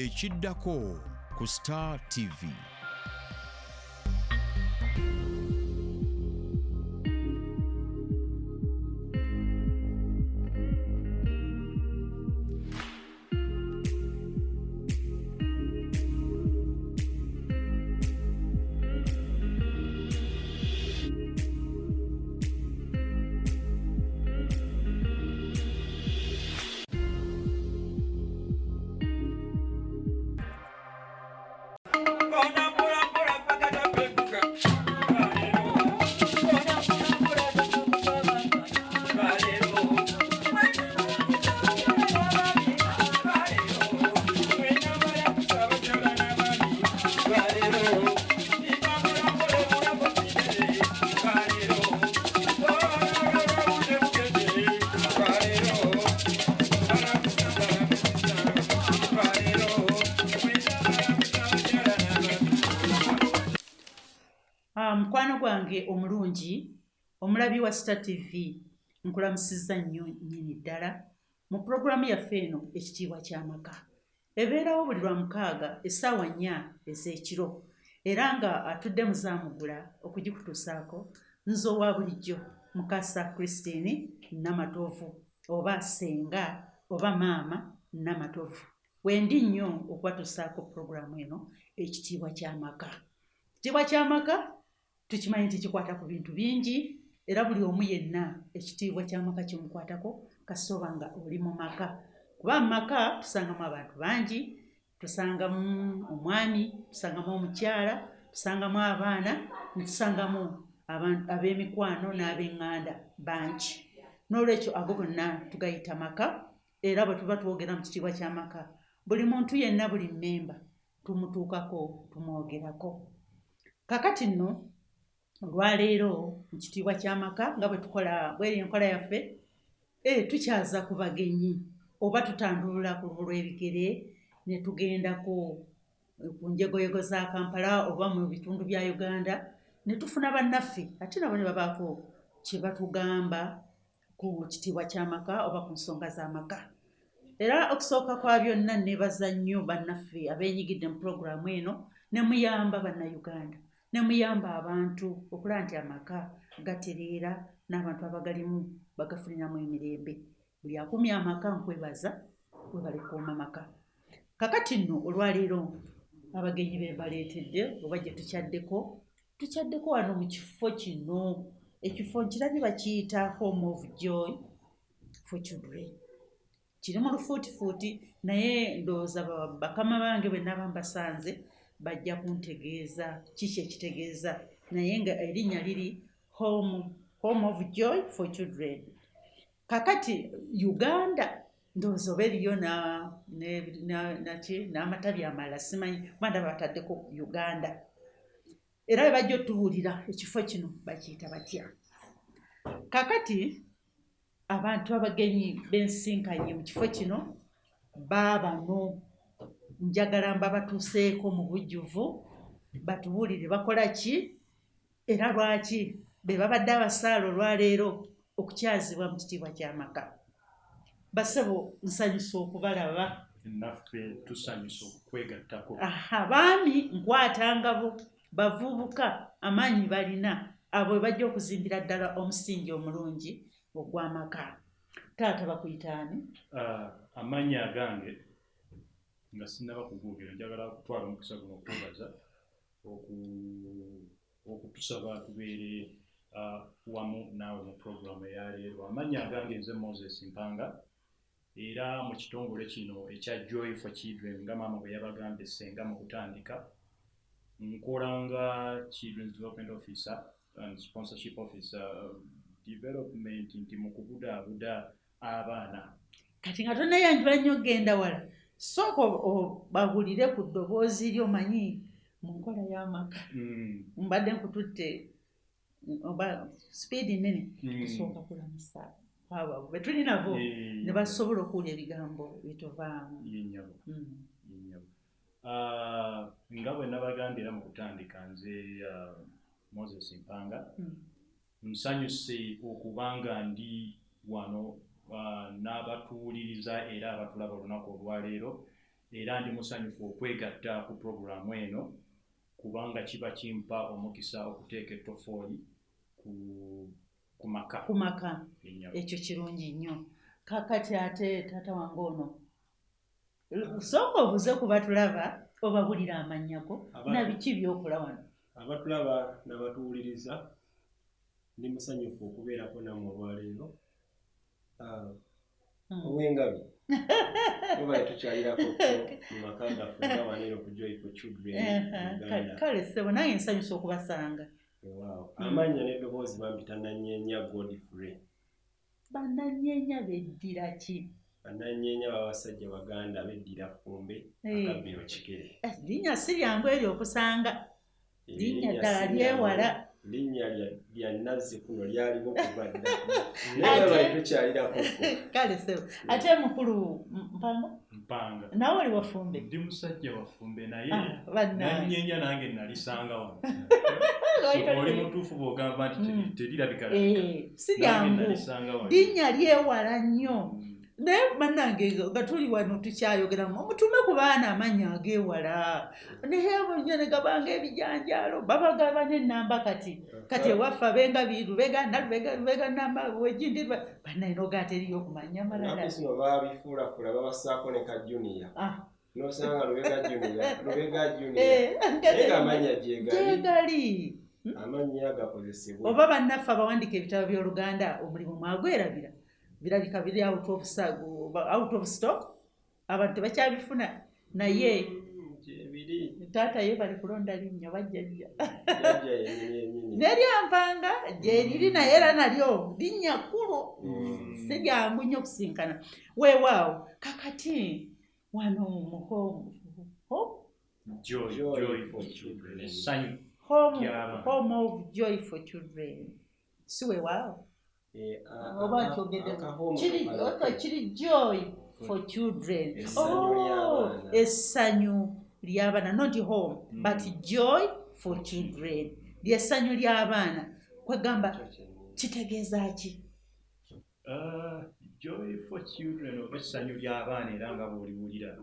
Ekiddako ku Star TV. Mukwano gwange omulungi omulabi wa Star TV nkulamusizza nnyo nnyini ddala mu pulogulaamu yaffe eno ekitiibwa ky'amaka ebeerawo buli lwamukaaga essaawa 4 ez'ekiro era nga atudde muzaamugula okugikutuusaako nze owa bulijjo Mukasa Christine Namatovu oba Senga oba Maama Namatovu wendi nnyo okwatuusaako pulogulaamu eno ekitiibwa ky'amaka. Ekitiibwa ky'amaka tukimanyi nti kikwata ku bintu bingi era buli omu yenna ekitiibwa ky'amaka kimukwatako kasooba nga oli mu maka kuba mu maka tusangamu abantu bangi, tusangamu omwami, tusangamu omukyala, tusangamu abaana, tusangamu ab'emikwano n'ab'eŋŋanda bangi. N'olwekyo ago gonna tugayita maka era bwe tuba twogera mu kitiibwa ky'amaka buli muntu yenna buli mmemba tumutuukako tumwogerako. Kakati nno olwaleero mu kitiibwa ky'amaka nga bwe tukola bweri enkola yaffe tukyaza ku bagenyi oba tutandulula ku lw'ebigere ne tugendako ku njegoyego za Kampala oba mu bitundu bya Uganda ne tufuna bannaffe ate nabo ne babaako kye batugamba ku kitiibwa ky'amaka oba ku nsonga z'amaka. Era okusooka kwa byonna neebaza nnyo bannaffe abeenyigidde mu pulogulaamu eno ne muyamba bannayuganda ne muyamba abantu okulaba nti amaka gatereera n'abantu abagalimu bagafuniramu emirembe. Buli akumye amaka nkwebaza webale kukuuma amaka. Kakati nno olwaleero abagenyi be baleetedde oba gye tukyaddeko wano mu kifo kino. Ekifo nkirabye bakiyita Home of Joy for Children. Kiri mu lufuutifuuti naye ndowooza bakama bange bwe nnaaba mbasanze bajja kuntegeeza kiki ekitegeeza naye nga erinnya liri Home of Joy for Children. Kakati Uganda ndowooza oba eriyo n'amatabi amalala simanyi kuba ndaba bataddeko Uganda. Era bwe bajja otubuulira ekifo kino bakiyita batya. Kakati abantu abagenyi bensinkanye mu kifo kino baabano njagala mbabatuuseeko mu bujjuvu batubuulire bakola ki era lwaki be babadde abasaala olwaleero okukyazibwa mu kitiibwa ky'amaka. Basebo nsanyusa okubalaba. Naffe tusanyusa okwegattako. Baami nkwatangabo bavubuka amaanyi balina abo bajja okuzimbira ddala omusingi omulungi ogw'amaka. Taata bakuyita ani? Amannya agange nga sinnaba kugoogera njagala kutwala omukisa guno okwebaza okutusaba tubeere wamu naawe mu pulogulaamu eyaleero. Amannya agange nze Moses Mpanga era mu kitongole kino ekya Joy for Children nga maama bwe yabagambye Senga mu kutandika nkola nga Children's Development Officer and Sponsorship Officer Development nti mu kubudaabuda abaana. Kati nga tonnayanjula nnyo genda wala sooka babulire ku ddoboozi ly'omanyi mu nkola y'amaka. Mbadde nkututte oba sipiidi nnene kusooka kulamusa abo be tuli nabo ne basobola okuwulya ebigambo bituvaamu. Yennyabo. Nga bwe nabagambira mu kutandika nze Moses Mpanga nsanyuse okubanga ndi wano n'abatuwuliriza era abatulaba olunaku olwaleero era ndi musanyufu okwegatta ku puroguramu eno kubanga kiba kimpa omukisa okuteeka ettofooli ku maka. Ekyo kirungi nnyo. Kakati ate taata wange ono sooka obuze kuba tulaba obabulira amannya go na biki byokola wano. Abatulaba n'abatuwuliriza ndi musanyufu okubeerako nammwe olwaleero. Ow'engabi oba tukyalirako mu maka gaffe nga wano ku Joy for Children Uganda. Kale ssebo nange nsanyusa okubasanga. Amannya n'eddoboozi bampita Nanyeenya Godfrey. Bannanyeenya beddira ki? Bannanyeenya b'abasajja Baganda beddira Ffumbe Akabbiro Kikere. Linnya si lyangu eryo okusanga. Linnya ddala lyewala. Linnya lya Nazzikuno lyaliwo okuva dda. Naye bali tukyalirako. Kale ssebo ate mukulu Mpanga nawe oli Wafumbe? Ndi musajja Wafumbe naye Nanyeenya nange nalisanga wano. Oli mutuufu bw'ogamba nti terirabika. Si lyangu linnya lyewala nnyo. Naye bannange nga tuli wano tukyayogeramu mutume ku baana amannya ageewala. Naye abonye ne gabanga ebijanjaalo babagaba n'ennamba kati ewaffe abengabi Lubega namba wegindi bannaye n'ogateriyo okumanya malala. Nakusino baabifuulafula babassaako ne ka Junior. N'osanga Lubega Junior. Naye amanya gyegali. Amannya agakozesebwa. Oba bannaffe abawandika ebitabo by'Oluganda omulimu mwagwerabira. Birabika biri out of stock. Abantu bakyabifuna naye taata ye bali kulonda linnya bajjajja. Neryampanga gye liri naye era nalyo linnya kkulu. Si lyangu nnyo kusinkana. Weewaawo kakati wano mu Joy for Children. Essanyu. Home of Joy for Children. Si weewaawo. Oba kiri Joy for Children. Essanyu ly'abaana, not home but Joy for Children. Ly'essanyu ly'abaana. Kwegamba kitegeeza ki? Joy for Children oba essanyu ly'abaana era nga bw'oliwulira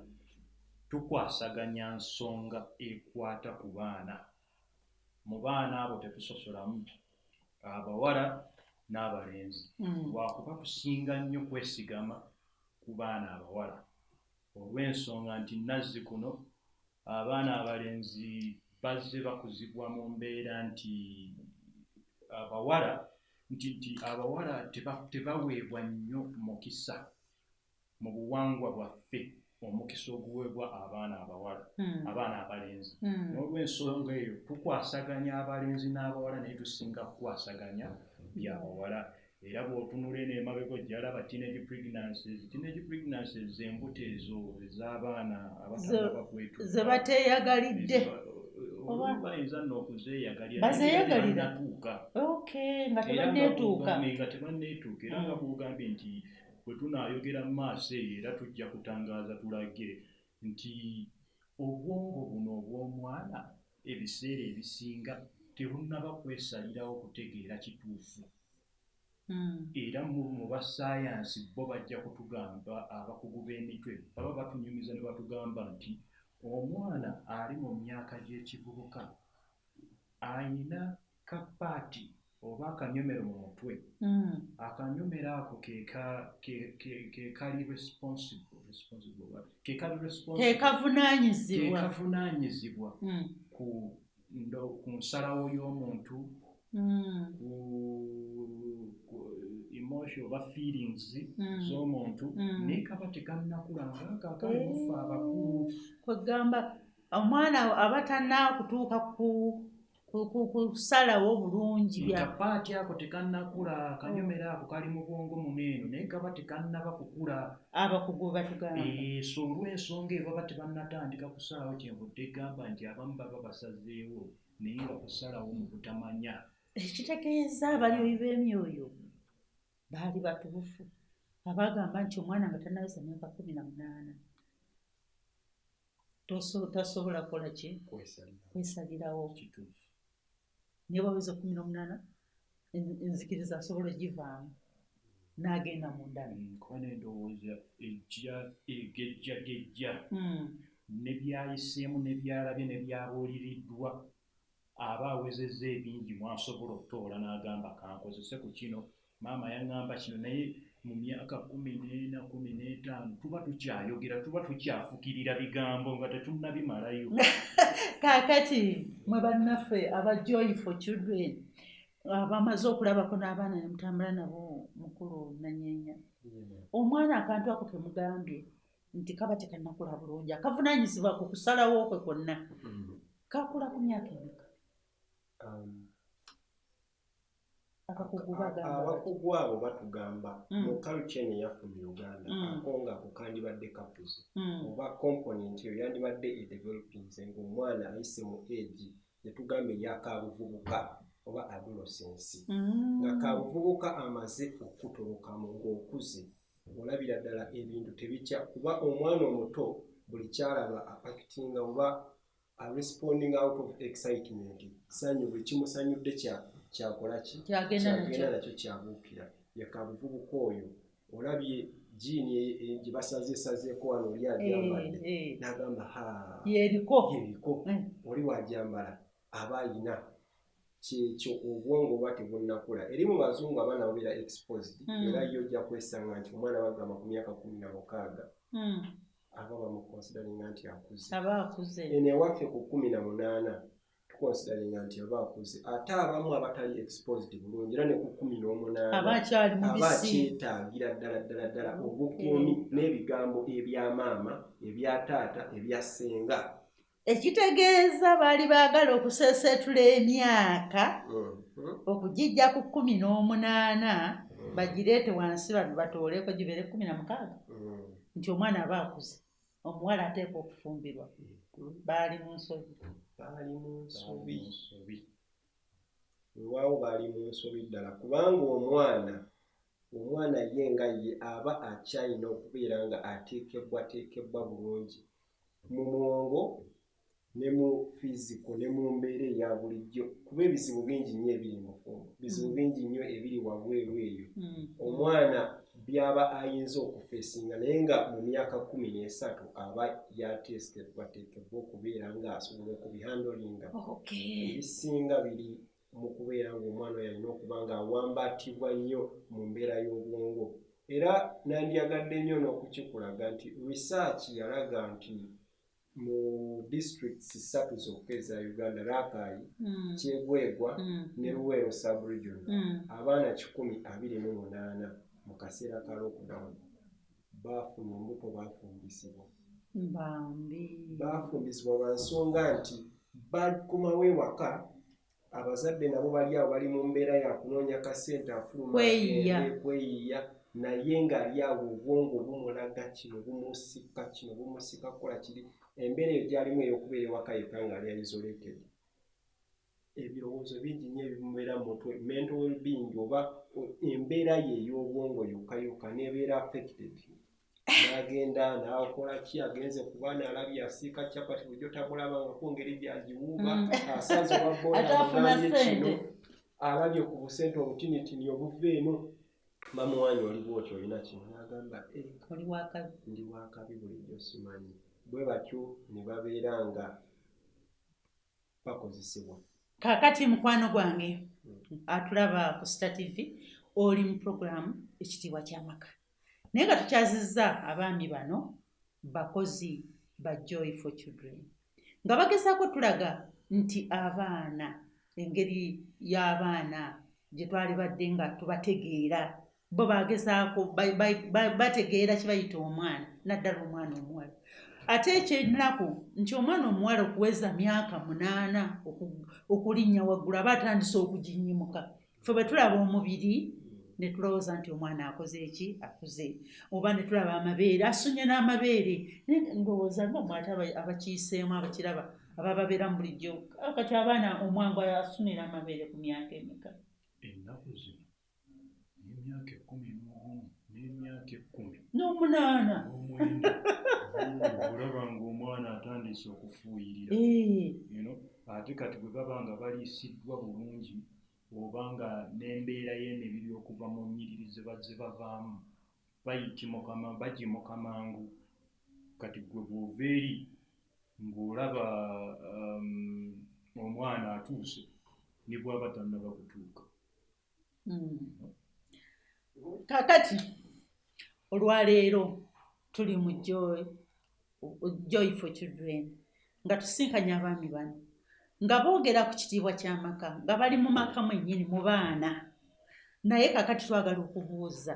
tukwasaganya nsonga ekwata ku baana. Mu baana abo tetusosolamu abawala n'abalenzi. Lwakuba tusinga nnyo kwesigama ku baana abawala olw'ensonga nti Nazzikuno abaana abalenzi bazze bakuzibwa mu mbeera nti abawala tebaweebwa nnyo mukisa mu buwangwa bwaffe, omukisa oguweebwa abaana abawala, abaana abalenzi. N'olw'ensonga eyo tukwasaganya abalenzi n'abawala naye tusinga kukwasaganya byabawala. Era bw'otunula eno emabega ojjalaba teenage pregnancies embuto ezo ez'abaana abatannaba kwetuuka ze bateeyagalidde bayinza nno okuzeeyagalira bazeeyagalira nga tebanneetuuka era nga bw'ogambye nti bwe tunaayogera mu maaso eyo era tujja kutangaaza tulage nti obwongo buno obw'omwana ebiseera ebisinga tebunnaba kwesalirawo kutegeera kituufu. Era mu basayansi bo bajja kutugamba abakugu b'emitwe baba batunyumiza ne batugamba nti omwana ali mu myaka gy'ekivubuka ayina kapaati oba akanyomero mu mutwe. Akanyomero ako kekavunaanyizibwa ku nsalawo y'omuntu, ku emotion oba feelings z'omuntu, naye kaba tekannakula ng'akakali mufe abakulu. Kwegamba omwana aba tannaakutuuka kusalawo bulungi kapaati ako tekannakula, akanyomero ako kali mu bwongo muneeno naye kaba tekannaba kukula. Abakugu batugamba so olw'ensonga eyo baba tebannatandika kusalawo. Kyenvudde egamba nti abamu baba basazeewo naye nga kusalawo mu butamanya. Ekitegeeza abalyoyi b'emyoyo baali batuufu abagamba nti omwana nga tannaweza myaka 18 tasobola kukola ki? Kwesalirawo. Naye baweza 18 enzikiriza asobola ogivaamu n'agenda mu ndala. Kuba n'endowooza egejjagejja ne byayiseemu ne byalabye ne byabuuliriddwa aba awezezza ebingi mwasobola okutoola n'agamba kankozese ku kino maama yaŋŋamba kino naye mu myaka 14 15 tuba tukyayogera tuba tukyafukirira bigambo nga tetunnabimalayo. Kaakati mwe bannaffe aba Joy for Children abamaze okulabako n'abaana ne mutambula nabo mukulu Nanyeenya, omwana akantu ako kemugambye nti kaba tekannakula bulungi akavunaanyizibwa ku kusalawo kwe kwonna kakula ku myaka emeka? Abakugu abo batugamba mu culture eno eyaffe mu Uganda ako nga kukandibadde kakuze oba component eyo yandibadde edevelopinze ng'omwana ayise mu age yetugamba eyakabuvubuka oba adolescence nga kabuvubuka amaze okutolokamu ng'okuze olabira ddala ebintu tebikya kuba omwana omuto buli kyalaba acting oba responding out of excitement sanyu buli kimusanyudde kyakola ki kyagenda nakyo kyabuukira yakabuvubuka oyo olabye jiini gye basazeesazeeko wano oli agyambadde n'agamba yeriko oli wajyambala aba ayina kyekyo obwongo oba tebunnakula eri mu bazungu abaana babeera exposed era yo ojja kwesanga nti omwana bagamba ku myaka 16 aba bamukonsideringa nti akuze eno ewaffe ku 18 tukonsideringa nti aba akuze ate abamu abatali exposed bulungi era ne ku 18 abakyetaagira ddala obukuumi n'ebigambo ebya maama ebya taata ebya ssenga ekitegeeza baali baagala okuseeseetula emyaka okugijja ku 18 bagireete wansi batooleko gibeere 16 nti omwana aba akuze omuwala ateeka okufumbirwa baali mu nsobi weewaawo baali mu nsobi ddala kubanga omwana ye nga ye aba akyalina okubeera nga ateekebwa bulungi mu mwongo ne mu fiziko ne mu mbeera eya bulijjo kuba ebizibu bingi nnyo ebiri mu fumbo bizibu bingi nnyo ebiri wabweru eyo omwana byaba ayinza okufeesinga naye nga mu myaka 13 aba yateekebwa okubeera ng'asobola okubihandolinga ebisinga biri mu kubeera ng'omwana oyo alina okuba ng'awambaatibwa nnyo mu mbeera y'obwongo era nandyagadde nnyo n'okukikulaga nti research yalaga nti mu districts 3 zokka eza Uganda Rakai, Kyegwegwa ne Luweero sub-region abaana 128 mu kaseera ka lockdown baafuna embuto baafumbisibwa lwa nsonga nti bakumawo ewaka abazadde nabo bali awo bali mu mbeera ya kunoonya kasente afuluma kweyiya naye ng'ali awo obwongo bumulaga kino bumusika kukola kiri embeera eyo gyalimu ey'okubeera ewaka yekka ng'ali isolated ebirowoozo bingi nnyo ebimubeera mu mutwe mental well-being oba embeera ye ey'obwongo yokka n'ebeera affected n'agenda n'akola ki agenze ku baana alabye asiika capati bulijjo tamulabangako ngeri gyagiwuuba asanze obwabboodagambye kino alabye ku busente obutinitini obuva eno bamuwanyi oliwo otyo olina kino n'agamba ndi wakabi bulijjo simanyi bwe batyo ne babeera nga bakozesebwa. Kaakati mukwano gwange atulaba ku Star TV oli mu programu ekitiibwa ky'amaka naye nga tukyazizza abaami bano bakozi ba Joy for Children nga bagezaako tulaga nti abaana engeri y'abaana gye twali badde nga tubategeera bo bagezaako bategeera kibayita omwana naddala omwana omuwala ate ekyennaku nti omwana omuwala okuweza myaka 8 okulinnya waggulu aba atandise okuginyimuka ffe bwe tulaba omubiri ne tulowooza nti omwana akoze eki akuze oba ne tulaba amabeere asunye n'amabeere ndowooza ng'omwate abakiyiseemu abakiraba abababeera mu bulijjo kati abaana omwangu asunira amabeere ku myaka emeka ennaku zino n'emyaka 11 n'emyaka 18 olaba ng'omwana atandise okufuuyirira ate kati bwe baba nga baliisiddwa bulungi obanga n'embeera y'emibiri okuva mu nnyiriri ze bavaamu bagimuka mangu. Kati gwe bw'ova eri ng'olaba omwana atuuse ne bw'aba tannaba kutuuka. Kaakati olwaleero tuli mu Joy for Children nga tusinkanye abaami bano nga boogera ku kitiibwa ky'amaka nga bali mu maka mwennyini mu baana, naye kaakati twagala okubuuza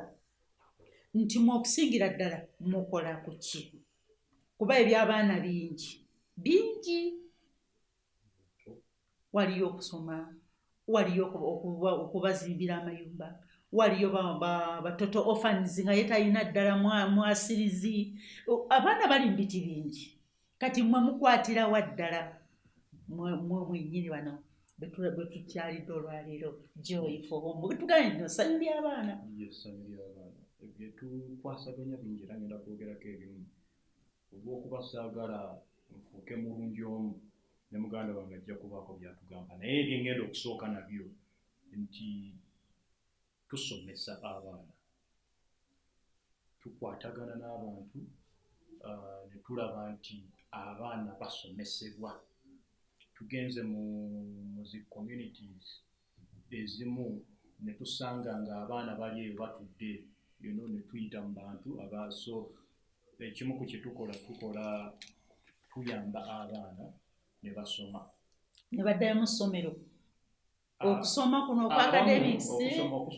nti mu okusingira ddala mukola ku ki? Kuba eby'abaana bingi. Waliyo okusoma, waliyo okubazimbira amayumba, waliyo batoto orphans nga ye talina ddala mwasirizi. Abaana bali mu biti bingi. Kati mmwe mukwatira wa ddala mmwe mwennyini bano bwe tukyalidde olwaleero Joy for Home. Tugambye nno ssanyu ly'abaana. Essanyu ly'abaana bye tukwasaganya bingi era ngenda kwogerako ebimu. Olw'okuba saagala nfuuke mulungi omu ne muganda wange ajja kubaako byatugamba, naye ebyengenda okusooka nabyo nti tusomesa abaana, tukwatagana n'abantu ne tulaba nti abaana basomesebwa. Tugenze mu zi communities ezimu ne tusanga nga abaana bali eyo batudde ne tuyita mu bantu abaaso. Ekimu ku kye tukola tuyamba abaana ne basoma, ne baddayo mu ssomero. Okusoma kuno okwa academics,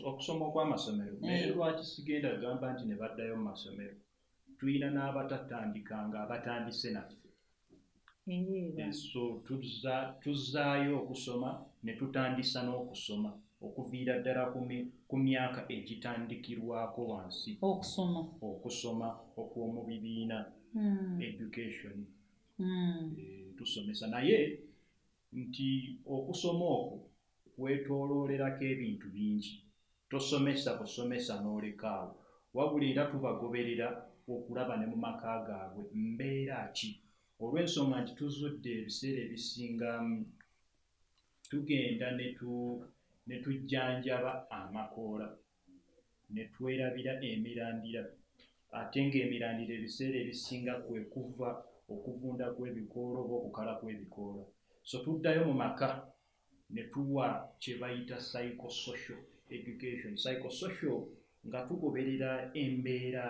okusoma okw'amasomero. Naye lwaki sigenda gamba nti ne baddayo mu masomero? Tulina n'abatatandikanga abatandise naffe. So tuzzaayo okusoma ne tutandisa n'okusoma okuviira ddala ku myaka egitandikirwako wansi. Okusoma okw'omu bibiina, education. Tusomesa naye nti okusoma okwo kwetooloolerako ebintu bingi. Tosomesa busomesa n'olekaawo, wabula era tubagoberera okulaba ne mu maka gaabwe mbeera ki. Olw'ensonga nti tuzudde ebiseera ebisinga tugenda ne tujjanjaba amakoola ne twerabira emirandira, ate ng'emirandira ebiseera ebisinga kwe kuva okuvunda kw'ebikoola oba okukala kw'ebikoola. So tuddayo mu maka ne tuwa kye bayita psychosocial education. Psychosocial nga tugoberera embeera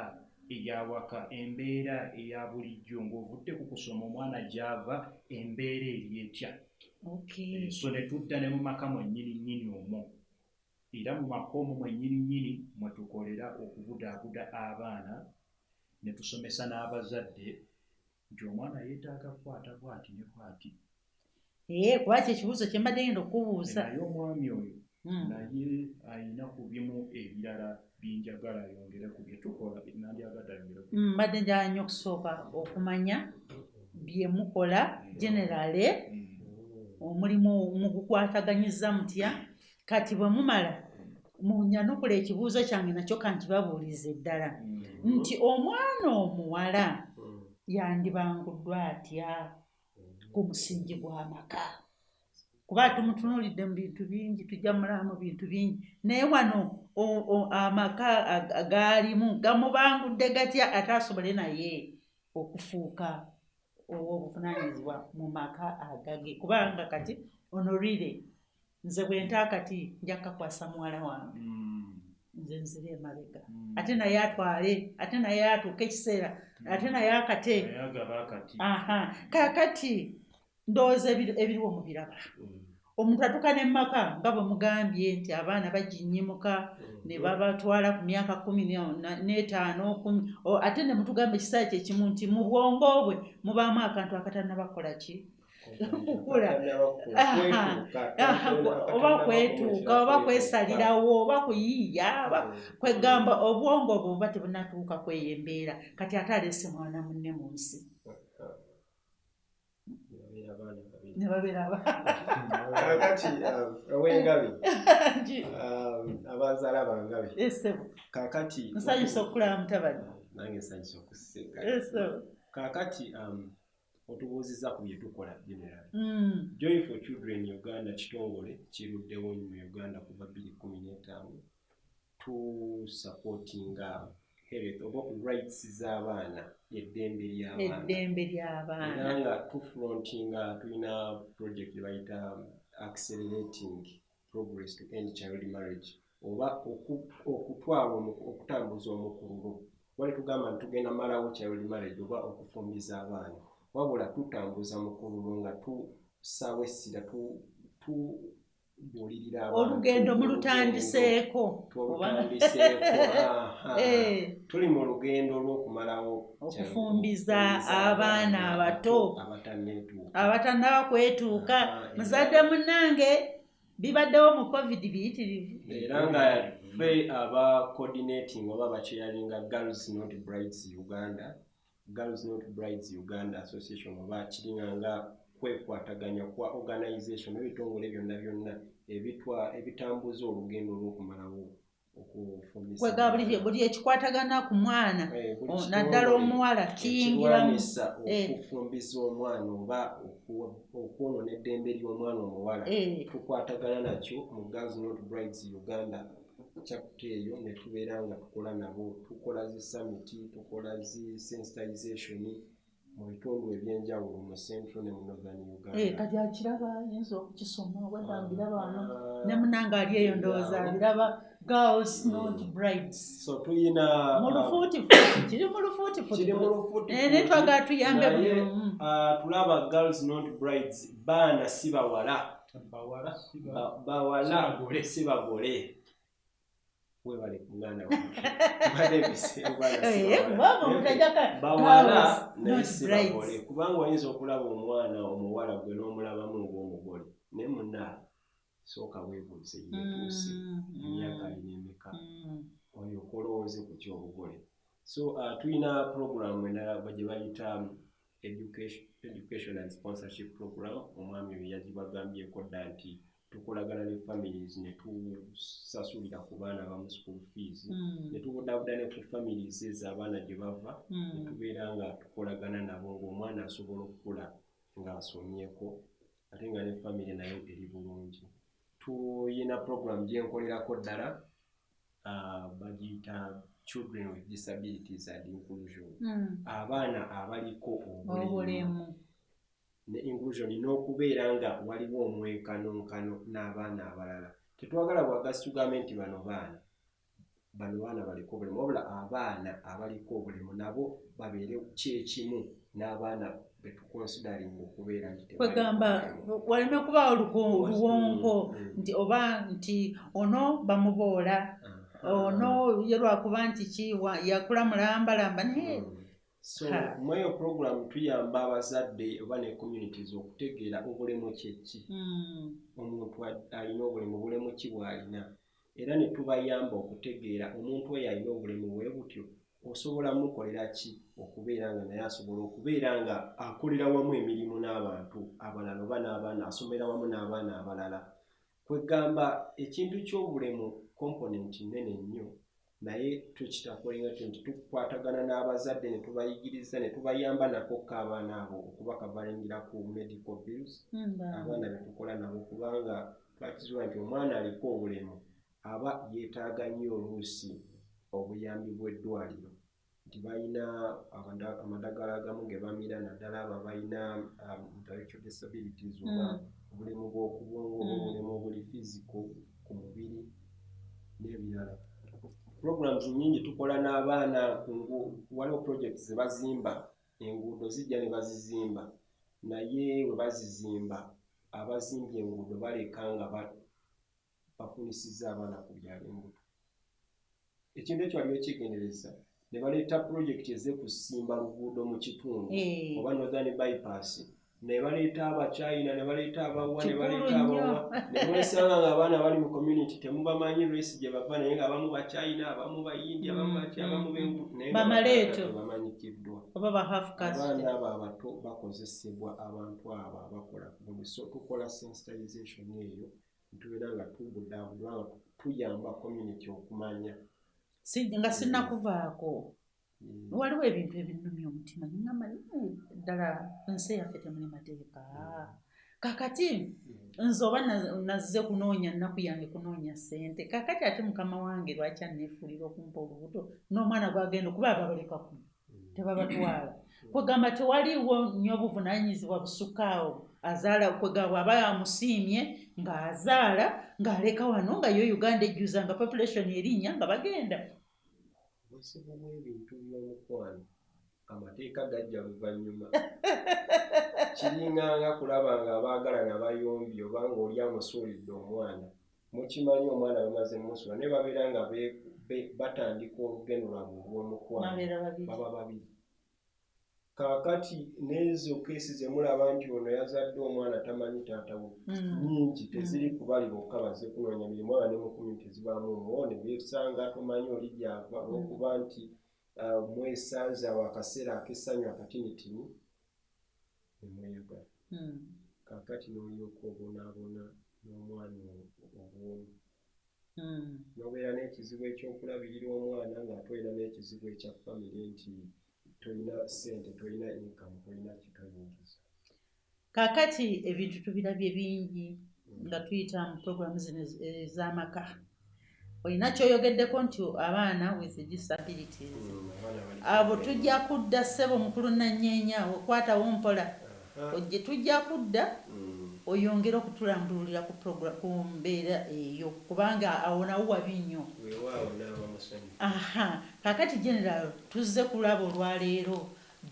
ey'awaka, embeera eya bulijjo, ng'ovudde ku kusoma omwana gy'ava embeera eri etya. So ne tudda ne mu maka mwennyini omwo, era mu maka omwo mwennyini mwe tukolera okubudaabuda abaana ne tusomesa n'abazadde nti omwana yeetaaga kukwata bw'ati ne bw'ati. Lwaki ekibuuzo kye mbadde ngenda okubuuza. Naye omwami oyo naye ayina ku bimu ebirala binjagala ayongere ku bye tukola, nandyagadde ayongere ku bye. Mbadde njagala nnyo okusooka okumanya bye mukola generale, omulimu mugukwataganyiza mutya. Kati bwe mumala munyanukula ekibuuzo kyange nakyo kankibabuulize ddala nti omwana omuwala yandibanguddwa atya ku musingi gw'amaka? Kuba tumutunuulidde mu bintu bingi, tujja mulaba mu bintu bingi, naye wano amaka gaalimu gamubangudde gatya ate asobole naye okufuuka ow'obuvunaanyizibwa mu maka agage? Kubanga kati Honorine, nze bwe ntaakati nja kukakwasa muwala wange, nze nzire emabega, ate naye atwale, ate naye atuuke ekiseera, ate naye akate. Kaakati ndowooza ebiriwo mu biraba. Omuntu atuuka ne maka nga bwe mugambye nti abaana baginnyimuka ne babatwala ku myaka 15, ate ne mutugamba ekiseera kye kimu nti mu bwongo bwe mubaamu akantu akatannabakola ki? Kukula, oba kwetuuka, oba kwesalirawo, oba kuyiiya, kwegamba obwongo obwo buba tebunatuuka kweyembeera. Kati ate aleese mwana munne mu nsi ne babeera kakati ow'engabi abazaala bangabi kakati nsanyusa okulaba mutabani nange nsanyusa okuseka kakati otubuuzizza ku bye tukola generally. Joy for Children Uganda kitongole kiruddewo mu Uganda kuva 2015 tusupportinga health oba rights z'abaana eddembe ly'abaana era nga tufrontinga tulina project gye bayita accelerating progress to end child marriage oba okutwala okutambuza omukululo wali tugamba nti tugenda malawo child marriage oba okufumbiza abaana wabula tutambuza mukululo nga tusawesira tubuulirira abaana olugendo mulutandiseeko tuli mu lugendo lw'okumalawo okufumbiza abaana abato abatannaba kwetuuka muzadde munnange bibaddewo mu covid biyitirivu era nga ffe aba coordinating oba abakyaringa Girls Not Brides Uganda Association oba kiringanga kwekwataganya kwa organization ebitongole byonna ebitambuza olugendo lw'okumalawo okufumbiza buli ekikwatagana ku mwana naddala omuwala kiyingiramu okufumbiza omwana oba okwonona eddembe ly'omwana omuwala tukwatagana nakyo mu Girls Not Brides Uganda chapter eyo ne tubeera nga tukola nabo tukola zi summit tukola zi sensitization mu bitundu ebyenjawulo mu Central ne mu Northern Uganda. Kati akiraba yinza okukisoma wadde mbiraba wano ne munnange ali eyo ndowooza abiraba Girls Not Brides. So tuyina mu lufuutifuti ne twagala tuyambe buli omu. Tulaba Girls Not Brides baana si bawala bawala si bagole webale kungana bawala naye si bagole kubanga oyinza okulaba omwana omuwala gwe n'omulabamu ng'omugole naye munna sooka weebuuze yeetuuse emyaka alina emeka oyo okolowooze ku kyobugole. So tulina program endala gye bayita education and sponsorship program omwami oyo yagibagambyeko dda nti tukolagana ne families ne tusasulira ku baana abamu school fees ne tubuddabuda ne ku families ez'abaana gye bava ne tubeera nga tukolagana nabo ng'omwana asobola okukula ng'asomyeko ate nga ne family nayo eri bulungi. Tuyina program gyenkolerako ddala bagiyita Children with Disabilities and Inclusion abaana abaliko obulemu ne inclusion n'okubeera nga waliwo omwenkanonkano n'abaana abalala. Tetwagala bwagasi tugambe nti bano baana baliko obulemu wabula abaana abaliko obulemu nabo babeere kyekimu n'abaana betukonsidaringa okubeera nti kwegamba waleme kubaawo luwonko nti oba nti ono bamuboola ono ye lwakuba nti yakula mulambalamba naye. So mweyo program tuyamba abazadde oba ne communities okutegeera obulemu kyeki omuntu alina obulemu ki bw'alina era ne tubayamba okutegeera omuntu oyo alina obulemu bwe butyo osobola mukolera ki okubeera nga naye asobola okubeera nga akolera wamu emirimu n'abantu abalala oba n'abaana asomera wamu n'abaana abalala. Kwegamba ekintu ky'obulemu component nnene nnyo naye tukitakolinga nti tukwatagana n'abazadde ne tubayigiriza ne tubayamba nako k'abaana abo okubakavalingira ku medical bills abaana betukola nabo kubanga twakizibwa nti omwana aliko obulemu aba yeetaaga nnyo oluusi obuyambi bw'eddwaliro nti balina amadagala agamu ge bamira naddala abo balina intellectual disabilities oba obulemu bw'okubwongo oba obulemu obuli physical ku mubiri n'ebirala. Programs nyingi tukola n'abaana waliwo projects ze bazimba enguudo zijja ne bazizimba naye we bazizimba abazimbye enguudo baleka nga bafunisizza abaana ku byalo embuto. Ekintu ekyo waliwo kyegendereza ne baleeta project ez'ekusimba luguudo mu kitundu oba northern bypass ne baleeta abachina ne baleeta abawa ne baleeta abawa ne mwesanga ng'abaana bali mu community temubamanyi lwesi gye bava naye ng'abamu bachina abamu bayindia abamu bamaleeto bamanyikiddwa oba ba half caste. Abaana abo abato bakozesebwa abantu abo abakola buli so tukola sensitization eyo ntubeera nga tubuddaabudwa nga tuyamba community okumanya nga sinnakuvaako waliwo ebintu ebinnumya omutima ningamba ddala ensi yaffe temuli mateeka kakati nze oba nazze kunoonya nnaku yange kunoonya ssente kakati ate mukama wange lwaki anneefuulira okumpa olubuto n'omwana gwagenda okuba ababalekaku tebabatwala kwegamba tewaliwo nnyo obuvunaanyizibwa busukkaawo azaala kwegamba aba amusiimye ng'azaala ng'aleka wano nga yo Uganda ejjuza nga population erinnya nga bagenda obusibu bw'ebintu by'omukwano amateeka gajja luvannyuma kiringanga kulaba nga abaagalana bayombye oba ng'oli amusuulidde omwana mukimanyi omwana bamaze musula ne babeera nga batandika olugendo lwabwe olw'omukwano baba babiri kaakati n'ezo keesi ze mulaba nti ono yazadde omwana tamanyi taata we nnyingi teziri kubali bokka bazze kunoonya mirimu aba ne mu community tezibaamu omuwo ne beesanga tomanyi oli gyava olw'okuba nti mwesanze awo akaseera ak'essanyu akatinitini nemweyagala kaakati n'olyoka obonaabona n'omwana obwomu n'obeera n'ekizibu ekyokulabirira omwana ng'ate olina n'ekizibu ekya famire nti tolina ssente tolina income tolina kitoyingiza kaakati ebintu tubirabye bingi nga tuyita mu programu zino ez'amaka olina kyoyogeddeko nti abaana with disabilities abo tujja kudda ssebo mukulu nanyeenya okwatawo mpola gye tujja kudda oyongera okutulambululira ku mbeera eyo kubanga awo nawo wabi nnyo kaakati general tuzze kulaba olwaleero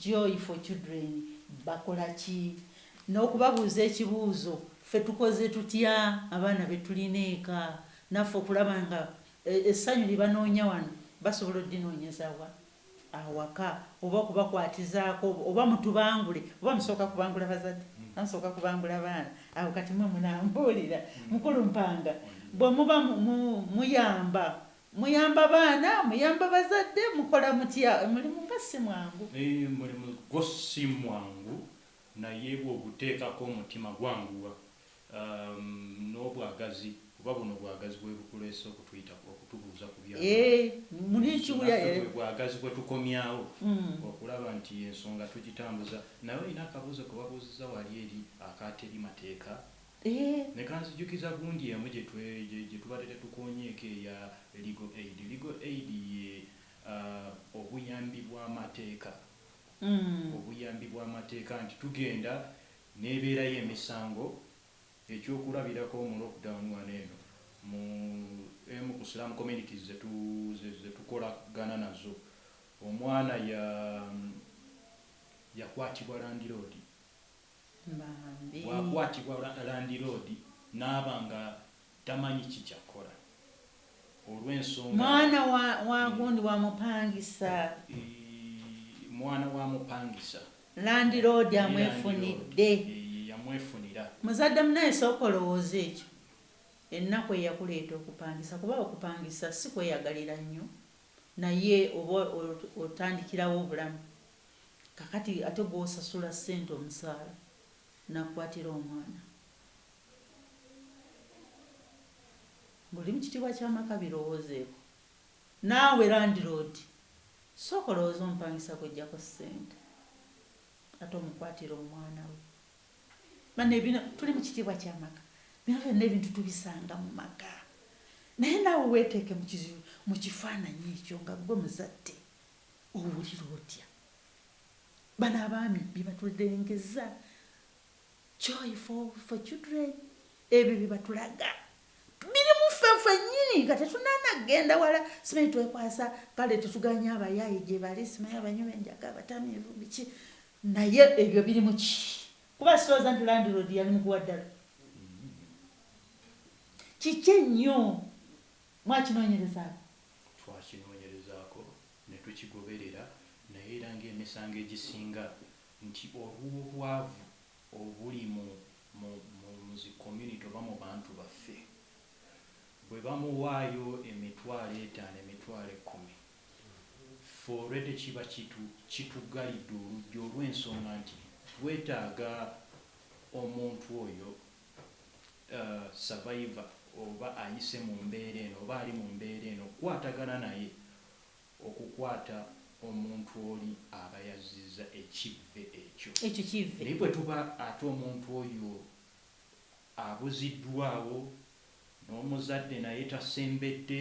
Joy for Children bakola ki n'okubabuuza ekibuuzo ffe tukoze tutya abaana be tulina eka naffe okulaba nga essanyu lye banoonya wano basobola oddinoonyezawa awaka oba okubakwatizaako oba mutubangule oba musooka kubangula bazadde nasooka kubangula baana awo kati mwe munambuulira mukulu mpanga bwe muba muyamba baana muyamba bazadde mukola mutya mulimu nga si mwangu mulimu gwo si mwangu naye bw'oguteekako omutima gwanguwa n'obwagazi oba buno bwagazi bwe bukuleese okutuyitako okutubuuza ku byabwagazi bwe tukomyawo okulaba nti ensonga tugitambuza naye olina akabuuzo ke babuuziza wali eri akaateri mateeka ne kanzijukiza gundi emu gye tubadde tetukonyeeko eya legal aid ye obuyambi bw'amateeka obuyambi bw'amateeka nti tugenda n'ebeerayo emisango ekyokulabirako mu lockdown wano eno mu Islamu communities zetukolagana nazo omwana yakwatibwa landiroodi bwakwatibwa landiroodi n'aba nga tamanyi kikyakola olw'ensonga mwana wa gundi wamupangisa mwana wamupangisa landiroodi amwefunidde yamwefunira muzadde munaye sooka olowooza ekyo ennaku eyakuleeta okupangisa kuba okupangisa si kweyagalira nnyo naye oba otandikirawo obulamu kakati ate gw'osasula ssente omusaala nakukwatira omwana buli mu kitiibwa ky'amaka birowoozeeko naawe landiroodi sooka olowooza omupangisa kwejjako ssente ate omukwatira omwana we bane bino tuli mu kitiibwa ky'amaka bino byonna ebintu tubisanga mu maka naye naawe weeteeke mu kifaananyi ekyo nga gwe muzadde owulira otya bano abaami byebatulengeza Joy for Children ebyo byebatulaga birimu ffenfe nnyini nga tetunanagenda wala simanyi twekwasa kale tetuganya abayaayi gye bali simanyi abanywa enjaga abatamiivu biki naye ebyo birimu ki kuba sirowooza nti landiroodi yali mukuwa ddala kiki ennyo mwakinoonyerezaako twakinoonyerezaako ne tukigoberera naye era ng'emisango egisinga nti olw'obwavu obuli mu zi community oba mu bantu baffe bwe bamuwaayo $50,000 $10,000 ffe olwedde kiba kitugalidde oluggi olw'ensonga nti twetaaga omuntu oyo survivor oba ayise mu mbeera eno oba ali mu mbeera eno okukwatagana naye okukwata omuntu oli aba yazizza ekivve ekyo kivve naye bwe tuba ate omuntu oyo abuziddwawo n'omuzadde naye tasembedde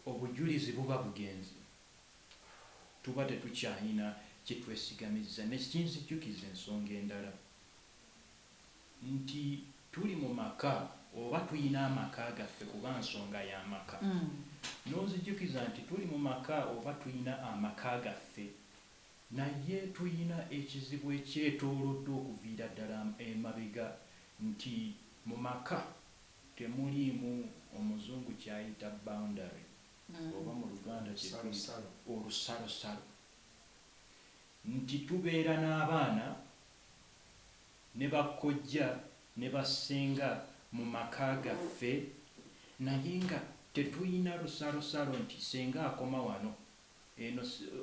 obujulizi buba bugenzi tuba tetukyalina kyetwesigamiza nekinzijjukiza ensonga endala nti tuli mu maka oba tuyina amaka gaffe kuba nsonga y'amaka n'onzijjukiza nti tuli mu maka oba tuyina amaka gaffe naye tuyina ekizibu ekyetoolodde okuviira ddala emabega nti mu maka temuliimu omuzungu kyayita boundary oba mu luganda olusalosalo nti tubeera n'abaana ne bakojja ne basenga mu maka gaffe naye nga tetuyina lusalosalo nti senga akoma wano eno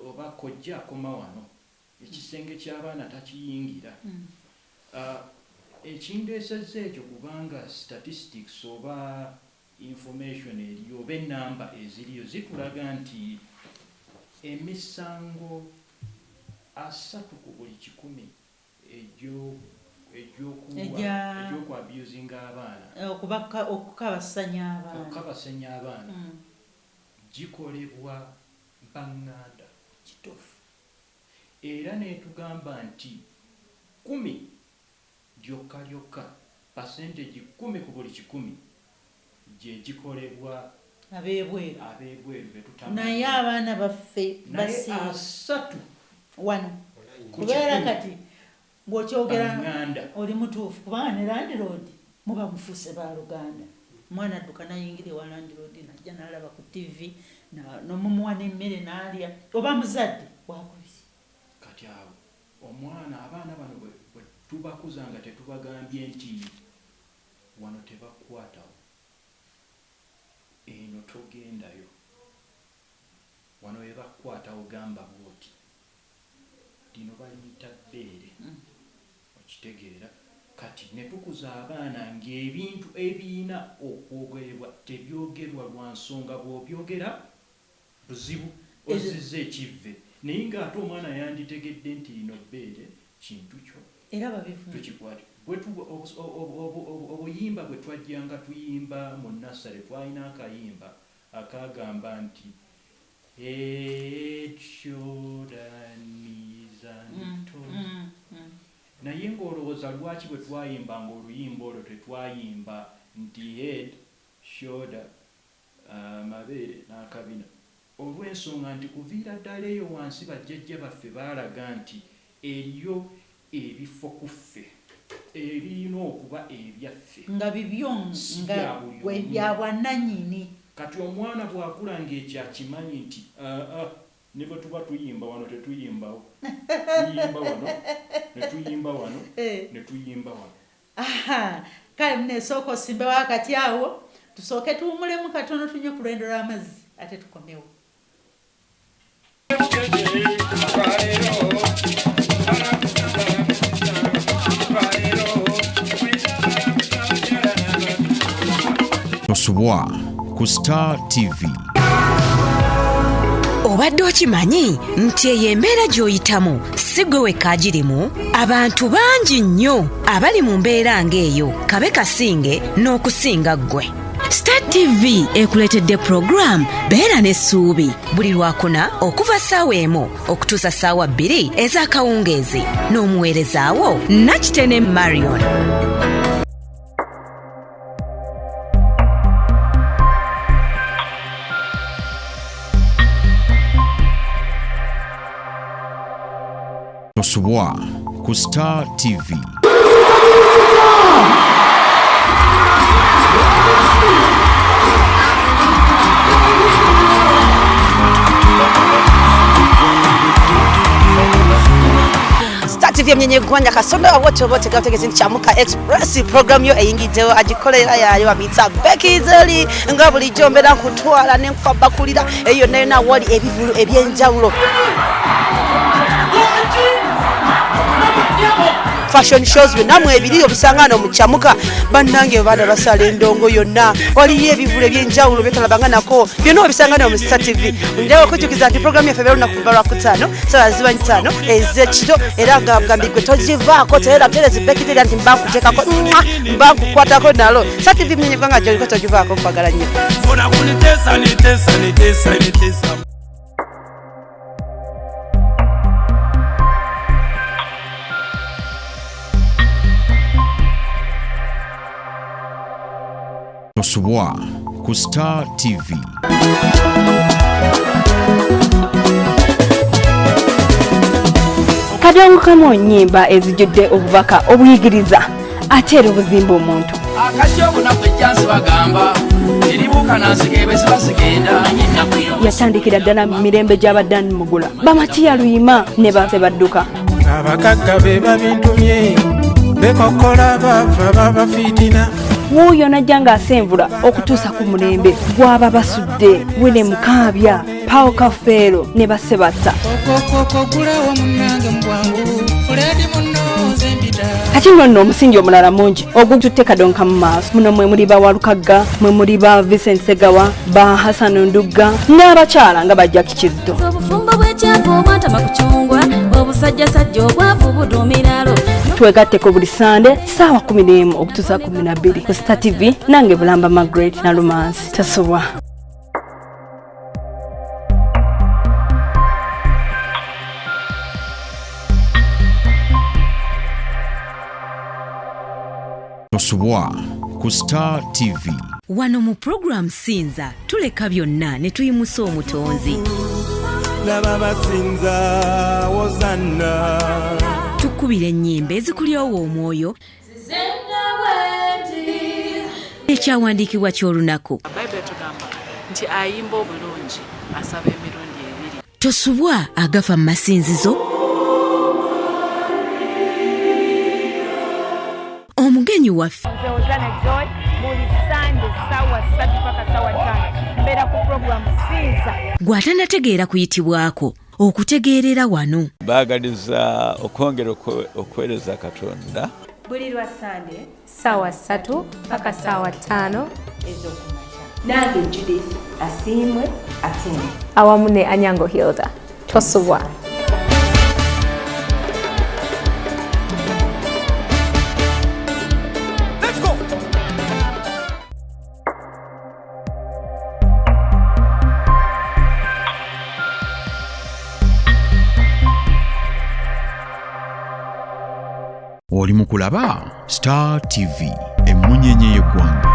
oba kojja akoma wano ekisenge ky'abaana takiyingira ekindeesezza ekyo kubanga statistics oba information eriyo oba enamba eziriyo zitulaga nti emisango 3 ku buli 100 egy'okwabusinga abaana okukabasanya abaana gikolebwa baŋŋanda kituufu era netugamba nti 10 lyokka percentage 10 ku buli 100 gye gikolebwa ab'ebweru naye abaana baffe basatu wano kubeera kati bw'okyogera oli mutuufu kubanga ne landiroodi muba mufuuse ba Luganda omwana adduka nayingira ewa landiroodi najja n'alaba ku TV n'omumuwa n'emmere n'alya oba muzadde wakubisi kati awo omwana abaana bano bwe tubakuza nga tetubagambye nti wano tebakwatawo eno togendayo wano we bakwatawo gamba bwoti lino baliyita bbeere okitegeera kati ne tukuza abaana ng'ebintu ebiyina okwogerebwa tebyogerwa lwa nsonga bw'obyogera buzibu ozizza ekivve naye ng'ate omwana yanditegedde nti lino bbeere kintu kyo era babifunye tukikwate obuyimba bwe twajjanga tuyimba mu nasale twalina akayimba akagamba nti naye ng'olowooza lwaki bwe twayimbanga oluyimba olwo tetwayimba nti head shoulder mabeere n'akabina olw'ensonga nti kuviira ddala eyo wansi bajjajja baffe baalaga nti eriyo ebifo ku ffe ebirina okuba ebyaffe nga bibyo nga bya bwannannyini kati omwana bw'akula ng'ekyakimanyi nti ne bwe tuba tuyimba wano tetuyimbawo tuyimba wano netuyimba wano netuyimba wano kale muneesooka osimbewo akati awo tusooke tuwumulemu katono tunywe ku lwendo lw'amazzi ate tukomewo Tosubwa ku Star TV. Obadde okimanyi nti eyo embeera gy'oyitamu si gwe wekka agirimu? Abantu bangi nnyo abali mu mbeera ng'eyo kabe kasinge n'okusinga ggwe. Star TV ekuleetedde program Beera n'Essuubi buli Lwakuna okuva ssaawa 1 okutuusa ssaawa 2 ez'akawungeezi n'omuweerezaawo Nakitene Marion. Tosubwa ku Star TV. Star TV mnyenye gwanya kasonda wote gategezi nchamuka express program yo eyingideo agikolera yayo abitsa Bekizeli nga buli jombera kutwala nenkufa bakulira eyo nayo na wali ebivulu ebyenjawulo fashion shows byonna ebiri obisangano mu Kyamuka bannange baana basala endongo yonna waliyo ebivule by'enjawulo byetalabanga nako byonna obisangano mu Star TV njawo kujukiza nti program yaffe bero nakubalwa ku 5 saa ziba 5 ezekiro era ngambigwe togivaako tera terezi bekitera nti mbakutekako mbakukwatako nalo Star TV mnyenye kwanga joliko togivaako mpagala nnyo Ona kunitesa nitesa nitesa nitesa Tosubwa ku Star TV. Kadongo kamo nyimba ezijudde obubaka obuyigiriza ate era obuzimba omuntu akati obunaku ejjansi bagamba eribuuka nansige zibazigenda yatandikira ddala mu mirembe gy'abaddani mugula bamatiya luyima ne bafe badduka abagagga be babintumye bekokola bava babafiitina wuuyo najja ng'asenvula okutuusa ku mulembe gw'aba basudde wene mukaabya pawo kafeero ne basse batta okokokogulawo munnange mubwangu fuledi munnooze empita kati nno omusingi omulala mungi ogututte kadonka mu maaso muno mwe muli ba walukagga mwe muli ba Vincent Segawa ba Hassan Ndugga n'abakyala nga bajja Kizito obufumbo bw'ekyavu obwatama kucungwa obusajjasajja obwavu buduumiralo twegatteko buli Sande ssaawa 11 okutuusa 12 ku Star TV nange Bulamba Margaret na Lumansi Tasubwa. Tosubwa ku Star TV. Wano mu program Sinza tuleka byonna ne tuyimusa omutonzi. laba basinza wozanna Tukubira ennyimba ezikulyowa omwoyo ekyawandiikibwa ky'olunaku. Bayibuli tugamba nti ayimba obulungi asaba emirundi ebiri. Tosubwa agafa mu masinzizo. Omugenyi waffe gw'atanategeera kuyitibwako okutegeerera wano. Baagaliza okwongera okuweereza Katonda buli lwa Sande ssaawa 3 mpaka ssaawa 5 ez'okumakya. Nange Judith Asiimwe Atieno awamu ne Anyango Hilda. Tosubwa. Oli mu kulaba Star TV, emmunyenye y'eggwanga.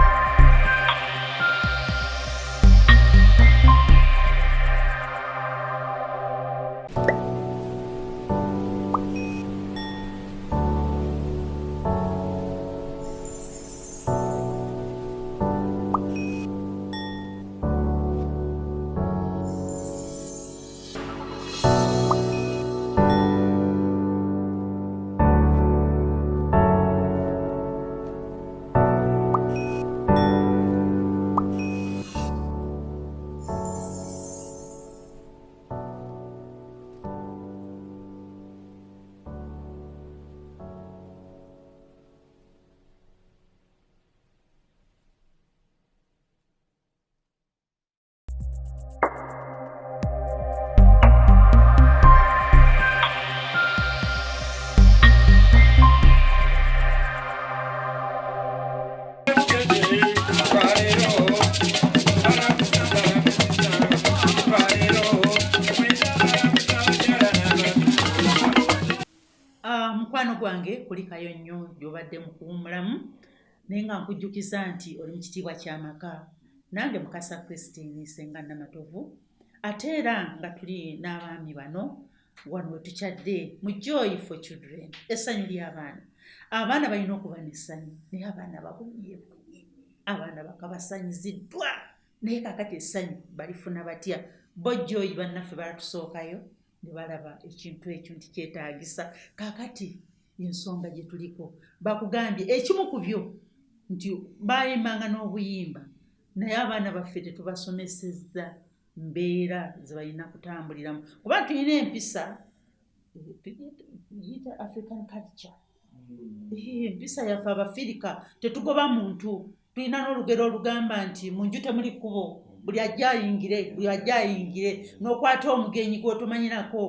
Mukwano gwange kulikayo nnyo gy'obadde mukuwumulamu naye nga nkujjukiza nti oli mu kitiibwa ky'amaka nange Mukasa Christine Senga Namatovu ate era nga tuli n'abaami bano wano we tukyadde mu Joy for Children, essanyu ly'abaana. Abaana balina okuba n'essanyu naye abaana babunye abaana bakabasanyiziddwa naye kakati essanyu balifuna batya? Bo Joy bannaffe balatusookayo ne balaba ekintu ekyo nti kyetaagisa. Kakati ensonga gye tuliko bakugambye ekimu ku byo nti bayimbanga n'obuyimba naye abaana baffe tetubasomesezza mbeera ze balina kutambuliramu kuba tulina empisa yita African culture Empisa yaffe Abafirika tetugoba muntu. Tulina n'olugero olugamba nti mu nju temuli kkubo. Buli ajja ayingire n'okwata omugenyi gw'otomanyirako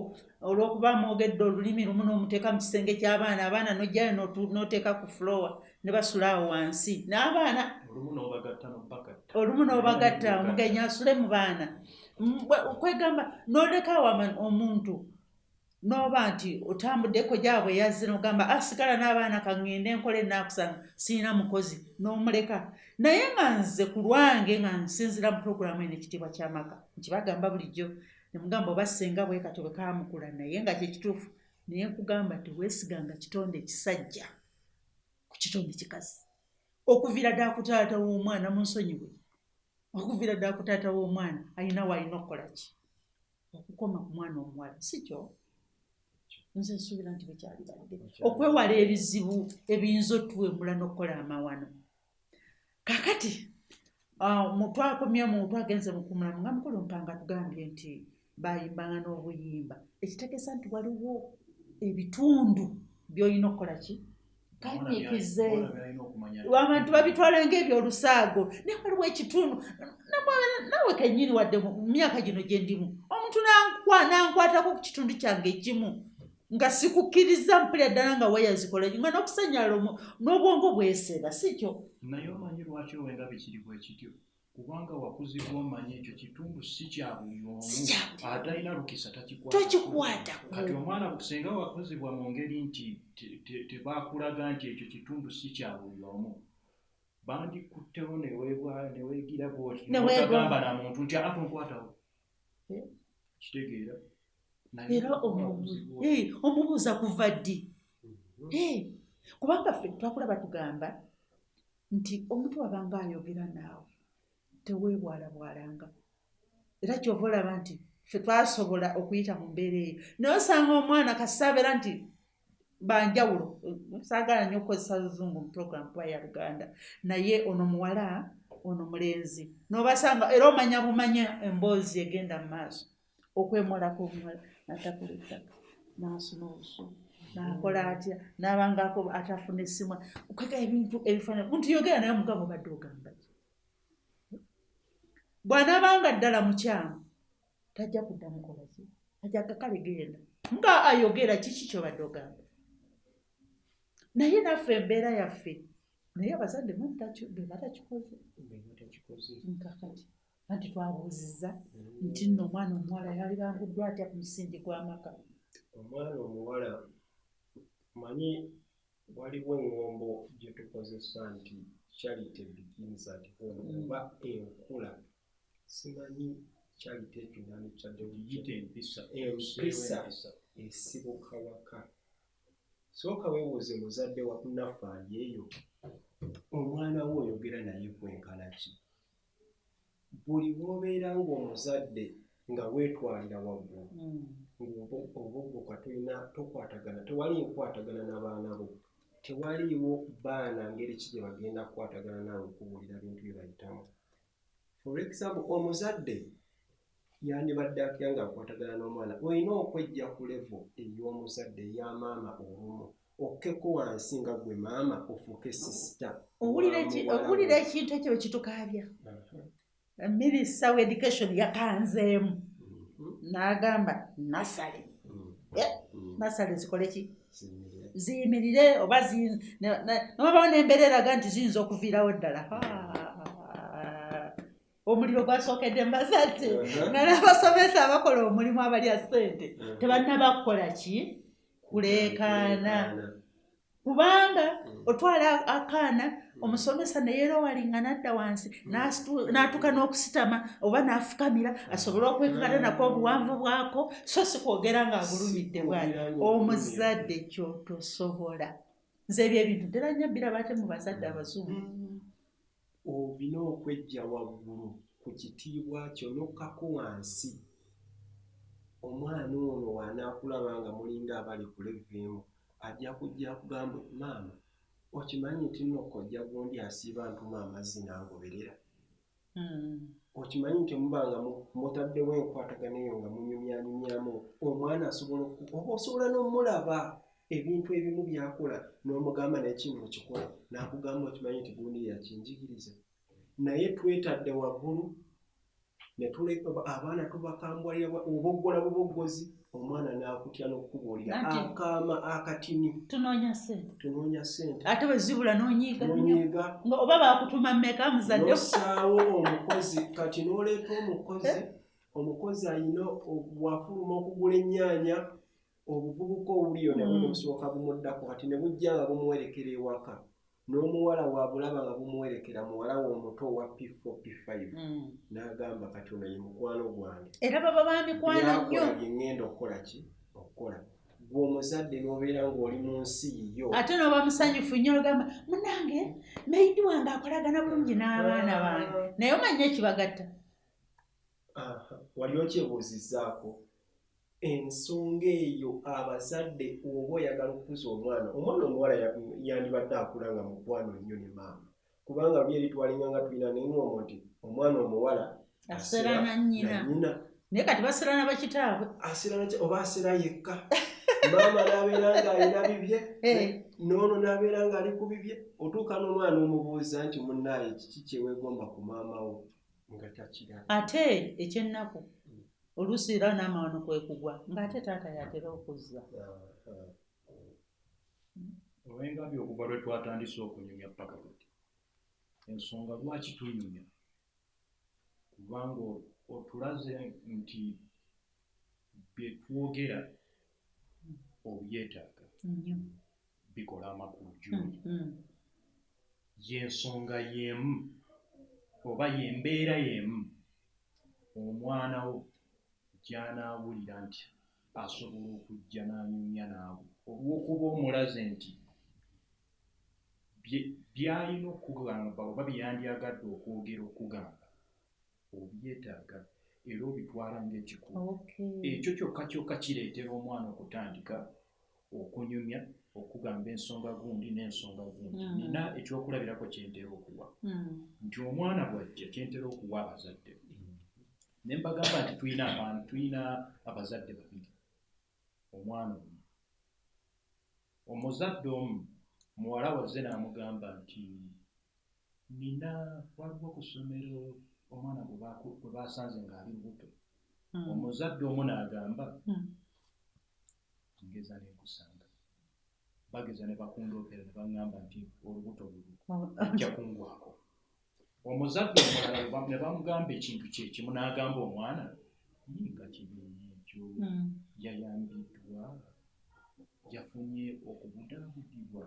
olw'okuba mwogedde olulimi lumu n'omuteeka mu kisenge ky'abaana abaana n'ojjayo n'oteeka ku floor ne basula awo wansi n'abaana olumu n'obagatta omugenyi asule mu baana kwegamba n'oleka omuntu n'oba nti otambuddeko gyabwe yazze n'ogamba asigala n'abaana kaŋŋende nkola ennakusana siina mukozi n'omuleka naye nga nze ku lwange nga nsinzira mu puroguramu eno ekitiibwa ky'amaka nkibagamba bulijjo ne mugamba oba ssenga bwe kati bwe kaamukula naye nga kyekituufu naye nkugamba nti weesiganga kitonde kisajja ku kitonde kikazi okuviira ddala ku taata w'omwana mu nsonyi bwe okuviira ddala ku taata w'omwana alina w'alina okukola ki okukoma ku mwana omuwala si kyo nze nsuubira nti bwekyali badde okwewala ebizibu ebiyinza otuwemula n'okukola amawano kakati twakomyemu twagenze mukumulamu nga mukulu mpanga tugambye nti bayimbanga n'obuyimba ekitegeeza nti waliwo ebitundu by'olina okukola ki kanyikize abantu babitwala ng'ebyolusaago naye waliwo ekitundu nawe kennyini wadde mu myaka gino gye ndimu omuntu nankwatako ku kitundu kyange ekimu nga sikukkiriza mpulira ddala nga weyazikola nga n'okusanyala n'obwongo bweseeba si kyo naye omanyi lwaki owenga bikiri bwe kityo kubanga wakuzibwa omanyi ekyo kitundu si kya buli omu atalina lukisa takikwata kati omwana senga wakuzibwa mu ngeri nti tebakulaga nti ekyo kitundu si kya buli omu bandikuttewo neweegira bwoti notagamba na muntu nti atonkwatawo kitegeera era omubuuza kuva ddi kubanga ffe twakulaba tugamba nti omuntu wabanga ayogera naawe teweebwalabwalanga era kyova olaba nti ffe twasobola okuyita mu mbeera eyo naye osanga omwana kasaabeera nti banjawulo saagala nnyo okukozesa luzungu mu puroguramu kuba ya Luganda naye ono muwala ono mulenzi n'obasanga era omanya bumanya emboozi egenda mu maaso okwemolako omuwala natakula ettaka n'asuna obusu n'akola atya n'abangako atafuna essimu okwega ebintu ebifaanana muntu yogera naye omugabo badde ogamba bw'anaabanga ddala mukyamu tajja kuddamu kola ki tajja kakale genda nga ayogera kiki kyobadde ogamba naye naffe embeera yaffe naye abazadde be batakikoze nkakati anti twabuuzizza nti nno omwana omuwala yalibanguddwa atya ku musingi gw'amaka omwana omuwala manyi waliwo eŋŋombo gye tukozesa nti charity begins at home oba enkula simanyi charity ekinani kyadde empisa esibuka waka sooka weebuuze muzadde wakunaffe ali eyo omwana we oyogera naye kwenkana ki buli bw'obeera ng'omuzadde nga weetwalira waggulu ng'obugguka tulina tokwatagana tewali nkwatagana n'abaana bo tewaliiwo baana ngeri ki gye bagenda kukwatagana naawe okubuulira bintu bye bayitamu for example omuzadde yandibadde atya nga akwatagana n'omwana olina okwejja ku level ey'omuzadde ey'amaama olumu okkeko wansi nga gwe maama ofuuke sisita owulira ekintu ekyo bwe kitukaabya minisita wa education yakanzeemu n'agamba nasale nasale zikole ki ziyimirire oba nobabawo n'embeera eraga nti ziyinza okuviirawo ddala omuliro gwasookedde mbazadde nga n'abasomesa abakola omulimu abalya ssente tebannabakukola ki kuleekaana kubanga otwala akaana omusomesa neyeerowalinga n'adda wansi n'atuuka n'okusitama oba n'afukamira asobole okwekakata nako obuwanvu bwako so si kwogera ng'agulumidde bwali omuzadde kyotosobola nze ebyo ebintu ddala nnyo biraba ate mu bazadde abazungu olina okwejja waggulu ku kitiibwa kyo n'okkako wansi omwana ono wanaakulaba nga mulinga abali ku leveemu ajja kujja kugamba maama okimanyi nti nno kojja gundi asiiba ntuma amazzi n'angoberera okimanyi nti mubanga mutaddewo enkwatagana eyo nga munyumyanyumyamu omwana asobola oba osobola n'omulaba ebintu ebimu byakola n'omugamba n'ekintu mukikola n'akugamba okimanyi nti gundi yakinjigiriza naye twetadde waggulu ne tuleka abaana tubakambwalira oboggola buboggozi omwana n'akutya n'okukubuulira akaama akatini tunoonya ssente ate bwe zibula n'onyiiga oba baakutuma mmeka muzadde nosaawo omukozi kati n'oleeta omukozi alina wafuluma okugula ennyaanya obuvubuka obuliyo ne busooka bumuddako kati ne bujja nga bumuwerekera ewaka n'omuwala wabulaba nga bumuwerekera muwala we omuto owa P4 P5 n'agamba kati ono ye mukwano gwange era baba bamikwano nnyo byeŋŋenda okukola gwe omuzadde n'obeera ng'oli mu nsi yo ate n'oba musanyufu nnyo ogamba munange maidi wange akolagana bulungi n'abaana bange naye omanye ekibagatta wali okyebuuzizzaako ensonga eyo abazadde oba oyagala okukuza omwana omuwala yandibadde akula nga mukwano nnyo ne maama kubanga luli eritwalinga nga tulina n'engombo nti omwana omuwala aserana nnyina naye kati baserana bakitaabwe oba asera yekka maama n'abeera ng'alina bibye n'ono n'abeera ng'ali ku bibye otuuka n'omwana omubuuza nti munnaaye kiki kyeweegomba ku maama wo nga takiraba ate ekyennaku oluusi era n'amawano kwe kugwa ng'ate taata yatera okuzza olw'engambye okuva lwe twatandise okunyumya paka tuti ensonga lwaki tunyumya kubanga otulaze nti bye twogera obyetaaga bikola amakulu gy'oli y'ensonga y'emu oba y'embeera y'emu omwana wo gy'anaawulira nti asobola okujja n'anyumya naawe olw'okuba omulaze nti by'alina okugamba oba byeyandyagadde okwogera okugamba obyetaaga era obitwala ng'ekikulu ekyo kyokka kireetera omwana okutandika okunyumya okugamba ensonga gundi n'ensonga gundi nina ekyokulabirako kyentera okuwa nti omwana bw'ajja kyentera okuwa abazadde ne mbagamba nti tulina abazadde babiri omwana omu omuzadde omu muwala wazze n'amugamba nti nina waliwo ku ssomero omwana gwe baasanze ng'ali lubuto omuzadde omu n'agamba ngeza n'ekusanga bageza ne bakundookera ne baŋŋamba nti olubuto lujja kungwako omuzadde omulala ne bamugamba ekintu kyekimu n'agamba omwana nga kibiina ekyo yayambiddwa yafunye okubudaabudibwa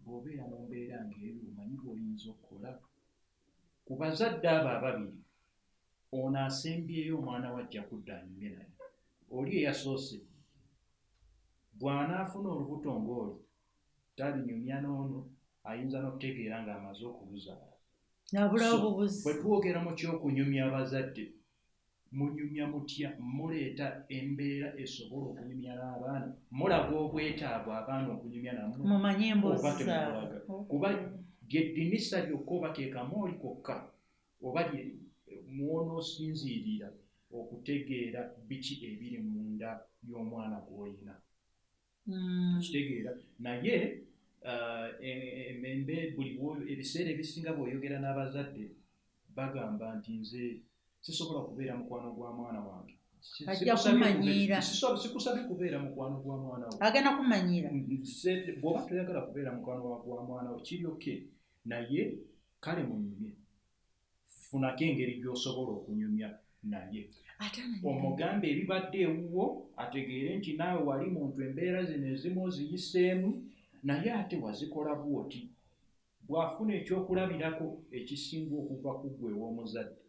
bw'obeera mu mbeera ng'eyo omanyi bw'oyinza okukola ku bazadde abo ababiri ono asembyeyo omwana wajja kudda anyumye naye oli eyasoose bw'anaafuna olubuto ng'oli talinyumya n'ono ayinza n'okutegeera ng'amaze okubuzaala bwe twogera mu kyokunyumya abazadde munyumya mutya muleeta embeera esobola okunyumya n'abaana mulaga obwetaavu abaana okunyumya nammwe mumanye emboozi zaabwe kuba ly'eddinisa lyokka oba keekamooli kokka oba mw'onoosinziirira okutegeera biki ebiri munda y'omwana gw'olina kitegeera naye ebiseera ebisinga bw'oyogera n'abazadde bagamba nti nze sisobola kubeera mukwano gwa mwana wange ajja kumanyiira sikusabye kubeera mukwano gwa mwana wo agenda kumanyiira bw'oba toyagala kubeera mukwano gwa mwana wo kiryoke naye kale munyumye funako engeri gy'osobola okunyumya naye omugambe ebibadde ewuwo ategeere nti naawe wali muntu embeera zino ezimu oziyiseemu naye ate wazikola bwoti bw'afuna ekyokulabirako ekisinga okuva ku ggwe ew'omuzadde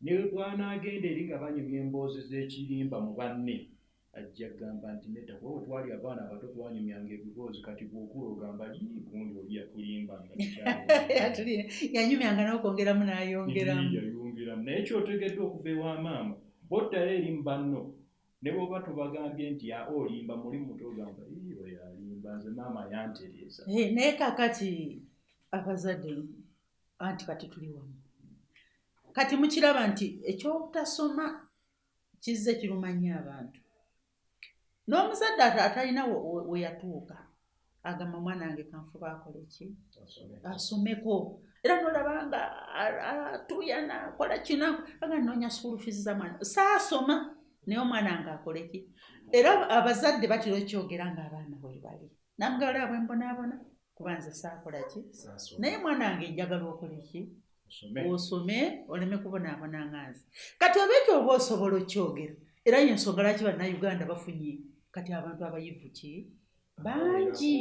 ne bw'anaagenda eri nga banyumya emboozi z'ekirimba mu banne ajja kugamba nti nedda kuba bwe twali abaana abato twanyumyanga ebiboozi kati bw'okula ogamba gundi oli yatulimbanga yanyumyanga n'okwongeramu n'ayongeramu naye kyotegedde okuva ewa maama boddayo eri mu banno ne bw'oba tubagambye nti olimba muli muto ogamba oyo alimba nze maama yantereeza naye kakati abazadde anti kati tuli wamu kati mukiraba nti ekyobutasoma kizze kirumanya abantu n'omuzadde atalina we yatuuka agamba mwana wange kanfuba akole ki asomeko era nolaba nga atuyana akola kina aga noonya school fees za mwana saasoma naye omwana wange akole ki era abazadde batera okyogera ng'abaana bwe bali namugala bwe mbonaabona kuba nze saakola ki naye mwana wange njagala okole ki osome oleme kubonaabona nga nze kati oba ekyo oba osobola okyogera era yensonga lwaki bannayuganda bafunye kati abantu abayivu ki bangi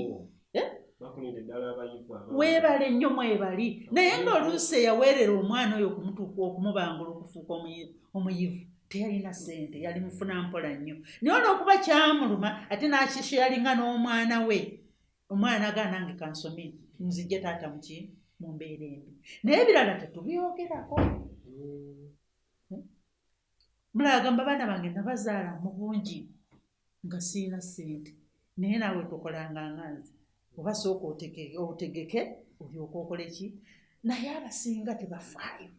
weebale nnyo mwebali naye ng'oluusi eyaweerera omwana oyo okumubangula okufuuka omuyivu teyalina ssente yali mufuna mpola nnyo naye olw'okuba kyamuluma ate n'akisho yalinga n'omwana we omwana agana nange kansome nzijje taata muki mu mbeera embi naye ebirala tetubyogerako mulagamba baana bange nabazaala mu bungi nga siina ssente naye naawe tokolanga nganze oba sooka otegeke olyoka okole ki naye abasinga tebafaayo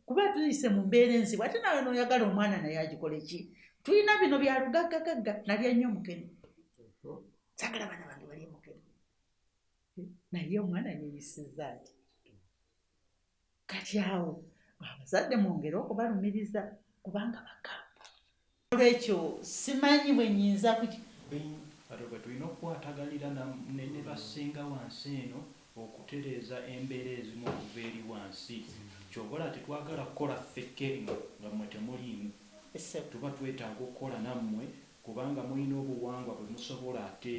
kuba tuyise mu mbeera enzibu ate nawe n'oyagala omwana naye agikole ki tulina bino bya lugaggagagga nalya nnyo omukene sagala baana bange bali omukene naye omwana yeeyisiza ati kati awo abazadde mwongere okubalumiriza kubanga bakamba olwekyo simanyi bwe nnyinza bwe tulina okukwatagalira ne basinga wansi eno okutereeza embeera ezimu okuva eri wansi kyobola tetwagala kukola ffekke nga mmwe temuliimu tuba twetaaga okukola nammwe kubanga mulina obuwangwa bwe musobola ate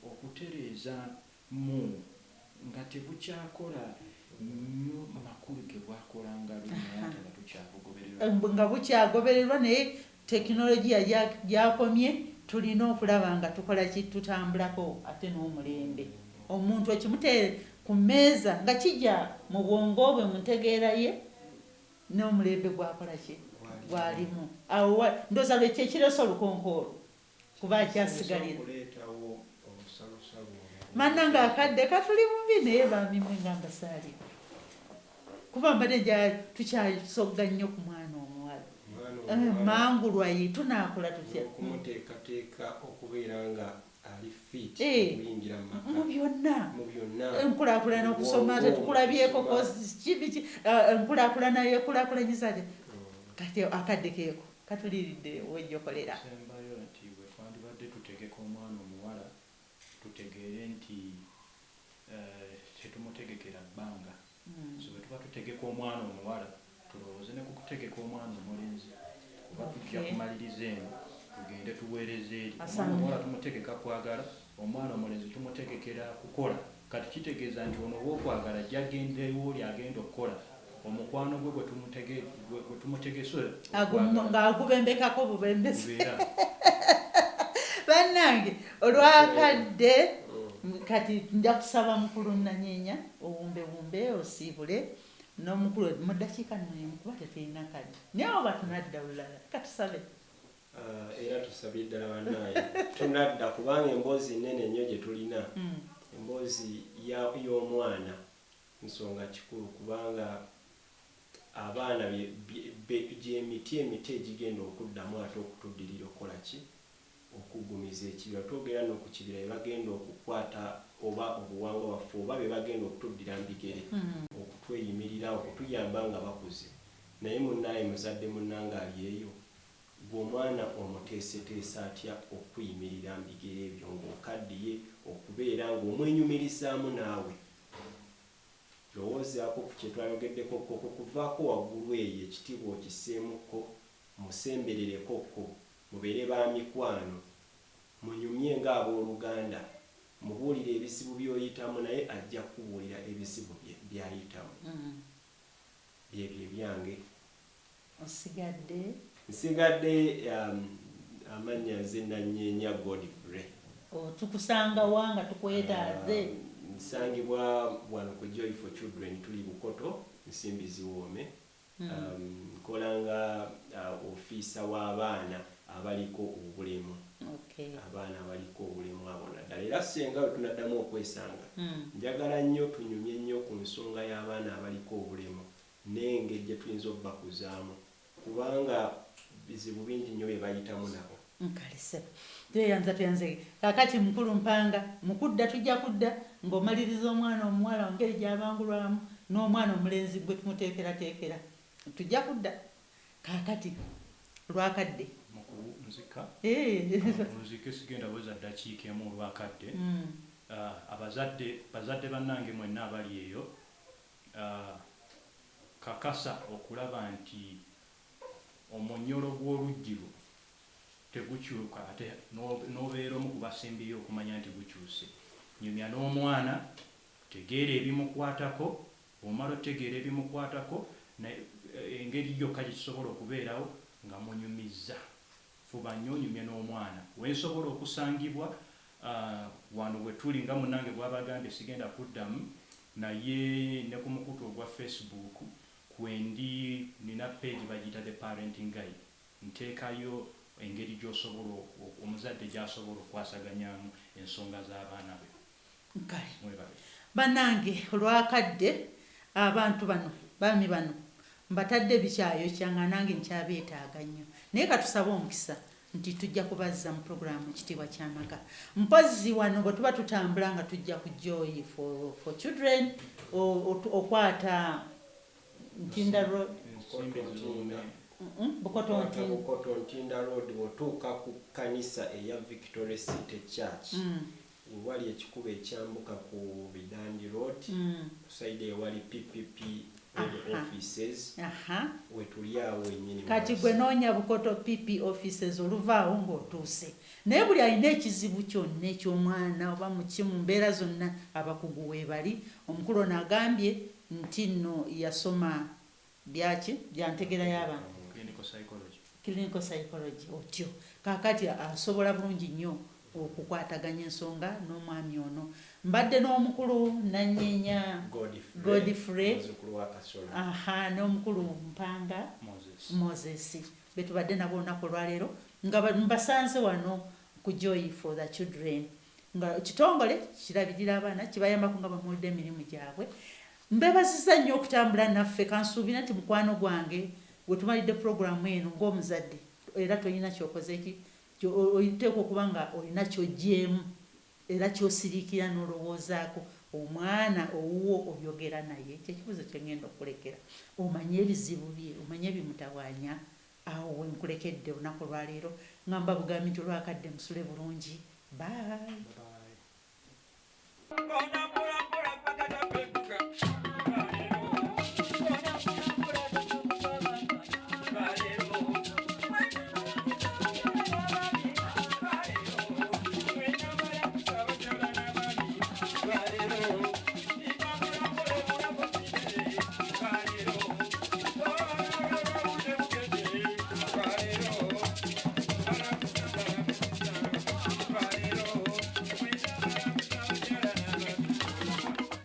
okutereeza mu nga tebukyakola nnyo makulu ge bwakolanga lunaye ate nga tukyabugobererwa nga bukyagobererwa naye tekinologiya gyakomye tulina okulaba nga tukola ki tutambulako ate n'omulembe omuntu ekimuteere ku mmeeza nga kijja mu bwongo bwe muntegeera ye n'omulembe gwakola ki gwalimu awo ndooza lwekyo ekiresa olukonkoolo kuba akyasigalira mannanga akadde katuli bubi naye bamimwe nga mbasaaliwo kuba mbadde tukyasogga nnyo ku mwana omuwala mangulwa ye tunaakola tutya okumuteekateeka okubeera nga ali fit okuyingira mu byonna enkulaakulana okusoma tetukulabyeko kibiki enkulaakulana yekulaakulanyiza kati akadde keeko katuliridde wejjokolera sembayo nti bwe twandibadde tutegeka omwana omuwala tutegeere nti tetumutegekera bbanga so bwe tuba tutegeka omwana omuwala tulowooze ne kukutegeka omwana omulenzi kuba tujja kumaliriza eno tugende tuweereze eri omwana omuwala tumutegeka kwagala omwana omulenzi tumutegekera kukola kati kitegeeza nti ono w'okwagala jjagendewo oli agenda okukola omukwano gwe bwe tumutegese ng'agubembekako bubembese bannange olwakadde kati nja kusaba mukulu Nanyeenya owumbewumbe osiibule n'omukulu mu ddakiika nno kuba tetulina kadde naye oba tunadda olulala katusabe era tusabye ddala bannaaye tunadda kubanga emboozi nnene nnyo gye tulina emboozi y'omwana nsonga kikulu kubanga abaana gyemiti emiti egigenda okuddamu ate okutuddirira okukola ki okugumiza ekibira twogera n'okukibira bye bagenda okukwata oba obuwangwa bwaffe oba bye bagenda okutuddira mbigere okutweyimirira okutuyamba nga bakuze naye munnaaye muzadde munnanga ali eyo bw'omwana omuteeseteesa atya okuyimirira mbigere ebyo ng'okaddiye okubeera ng'omwenyumirizaamu naawe lowoozaako ku kye twayogeddeko koko kuvaako waggulu eyo ekitiibwa okiseemukko musemberereko mubeere ba mikwano munyumye ng'abooluganda mubuulire ebizibu by'oyitamu naye ajja kubuulira ebizibu by'ayitamu byebyo ebyange nsigadde amannya nze Nanyeenya Godfrey tukusanga wanga tukwetaaze nsangibwa wano ku Joy for Children tuli Bukoto Nsimbi Ziwoome nkolanga ofiisa w'abaana abaliko obulemu abaana abaliko obulemu abo naddala era senga we tunaddamu okwesanga njagala nnyo tunyumye nnyo ku nsonga y'abaana abaliko obulemu n'engeri gye tuyinza obbakuzaamu kubanga bizibu bingi nnyo bye bayitamu nabo nkalese tuyanze kakati mukulu mpanga mukudda tujja kudda ng'omaliriza omwana omuwala ngeri gy'abangulwamu n'omwana omulenzi gwe tumuteekerateekera tujja kudda kakati lwakadde nzike sigenda bweza ddakiika emu olwakadde bazadde bannange mwenna abali eyo kakasa okulaba nti omunyolo gw'oluggiru tegukyuka ate n'obeera omu ku basembiyo okumanya nti gukyuse. Nyumya n'omwana tegeera ebimukwatako, omala otegeera ebimukwatako engeri yokka gye kisobola okubeerawo nga munyumizza. Fuba nnyo onyumye n'omwana wensobola okusangibwa wano we tuli nga munnange bw'abagambye sigenda kuddamu naye ne ku mukutu ogwa Facebook kwendi nina page bagiyita The Parenting Guide, nteekayo engeri gy'osobola omuzadde gy'asobola okwasaganyamu ensonga z'abaana be. Bannange olwakadde abantu bano baami bano mbatadde bikyayo kyanga nange nkyabeetaaga nnyo naye katusabe omukisa nti tujja kubazza mu puroguramu ekitiibwa ky'amaka. Mpozzi wano bwe tuba tutambula nga tujja ku Joy for Children okwata Ntinda Road Bukoto Ntinda Road otuuka ku kanisa eya Victoria City Church wali ekikubo ekyambuka ku Bidandi Road kusayide wali PPP offices wetuli awo ennyini. Kati gwe noonya Bukoto PP offices oluvaawo ng'otuuse naye buli alina ekizibu kyonna eky'omwana oba mu kimu mbeera zonna abakugu weebali. Omukulu ono agambye nti nno yasoma byantegera y'abantu clinical psychology otyo kakati asobola bulungi nnyo okukwataganya ensonga n'omwami ono. Mbadde n'omukulu Nanyeenya Godfrey n'omukulu Mpanga Moses betubadde nabo olunaku olwaleero nga mbasanze wano ku Joy for the Children nga kitongole kirabirira abaana kibayambako nga bamuwulidde emirimu gyabwe. Mbebazizza nnyo okutambula naffe kansuubira nti mukwano gwange bwe tumalidde puroguramu eno ng'omuzadde era tolina kyokoze oyiteeka okuba nga olina ky'oggyemu era ky'osiriikira n'olowoozaako omwana owuwo obyogera naye kyekibuzo kye ngenda okulekera omanye ebizibu bye omanye ebimutawaanya awo we nkulekedde olunaku olwaleero ngamba bugambi nti olwakadde musule bulungi. Bye.